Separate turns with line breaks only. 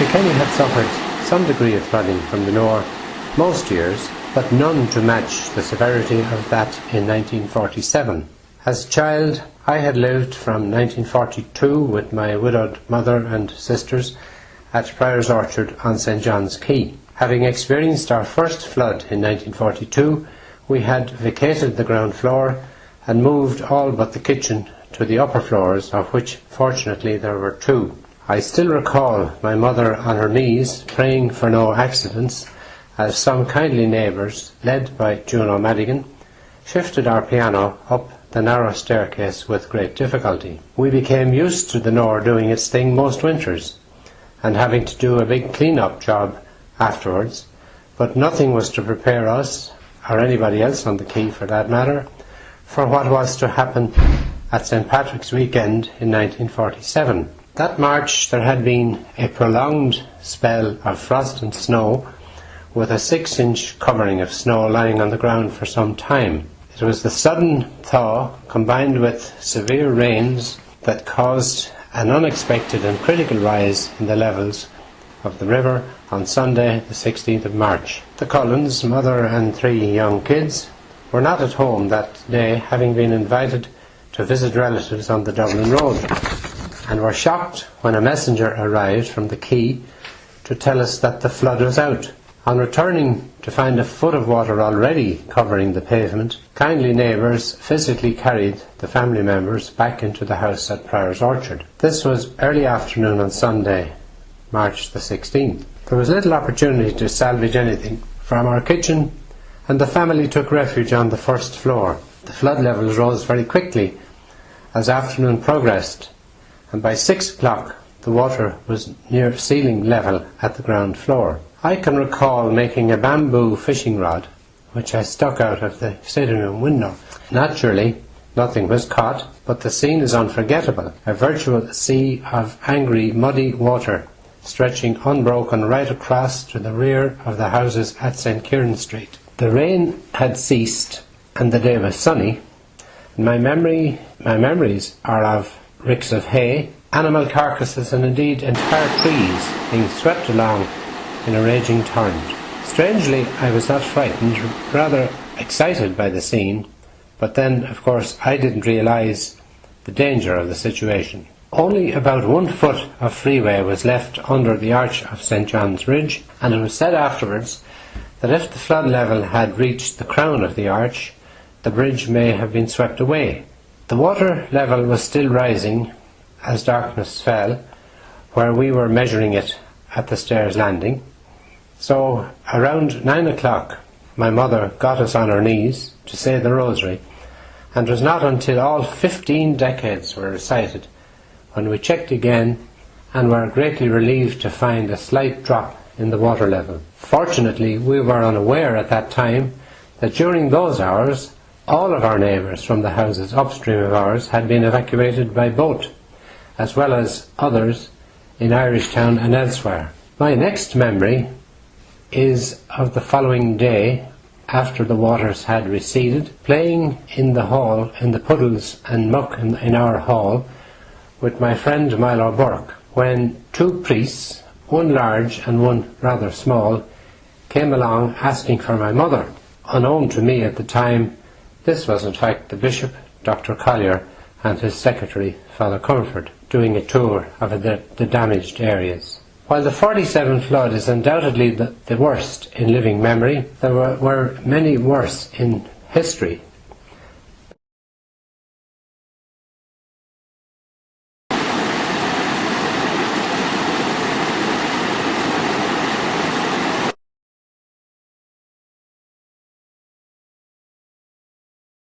Kilkenny had suffered some degree of flooding from the Nore most years, but none to match the severity of that in 1947. As a child, I had lived from 1942 with my widowed mother and sisters at Prior's Orchard on St. John's Quay. Having experienced our first flood in 1942, we had vacated the ground floor and moved all but the kitchen to the upper floors, of which fortunately there were two. I still recall my mother on her knees praying for no accidents as some kindly neighbours, led by June O'Madigan, shifted our piano up the narrow staircase with great difficulty. We became used to the Nore doing its thing most winters and having to do a big clean-up job afterwards, but nothing was to prepare us, or anybody else on the quay for that matter, for what was to happen at St. Patrick's weekend in 1947. That March there had been a prolonged spell of frost and snow, with a 6-inch covering of snow lying on the ground for some time. It was the sudden thaw combined with severe rains that caused an unexpected and critical rise in the levels of the river on Sunday the 16th of March. The Cullens, mother and 3 young kids, were not at home that day, having been invited to visit relatives on the Dublin Road, and were shocked when a messenger arrived from the quay to tell us that the flood was out. On returning to find a foot of water already covering the pavement, kindly neighbours physically carried the family members back into the house at Prior's Orchard. This was early afternoon on Sunday, March the 16th. There was little opportunity to salvage anything from our kitchen, and the family took refuge on the first floor. The flood levels rose very quickly as afternoon progressed, and by 6 o'clock the water was near ceiling level at the ground floor. I can recall making a bamboo fishing rod, which I stuck out of the sitting room window. Naturally, nothing was caught, but the scene is unforgettable. A virtual sea of angry, muddy water stretching unbroken right across to the rear of the houses at St. Kieran Street. The rain had ceased and the day was sunny. My memories are of ricks of hay, animal carcasses, and indeed entire trees being swept along in a raging torrent. Strangely, I was not frightened, rather excited by the scene, but then, of course, I didn't realise the danger of the situation. Only about 1 foot of freeway was left under the arch of St. John's Ridge, and it was said afterwards that if the flood level had reached the crown of the arch, the bridge may have been swept away. The water level was still rising as darkness fell, where we were measuring it at the stairs landing. So around 9 o'clock my mother got us on her knees to say the rosary, and it was not until all 15 decades were recited when we checked again and were greatly relieved to find a slight drop in the water level. Fortunately, we were unaware at that time that during those hours all of our neighbours from the houses upstream of ours had been evacuated by boat, as well as others in Irishtown and elsewhere. My next memory is of the following day, after the waters had receded, playing in the hall, in the puddles and muck in our hall, with my friend Milo Burke, when 2 priests, one large and one rather small, came along asking for my mother. Unknown to me at the time, this was in fact the Bishop, Dr. Collier, and his secretary, Father Comerford, doing a tour of the damaged areas. While the 47 flood is undoubtedly the worst in living memory, there were many worse in history.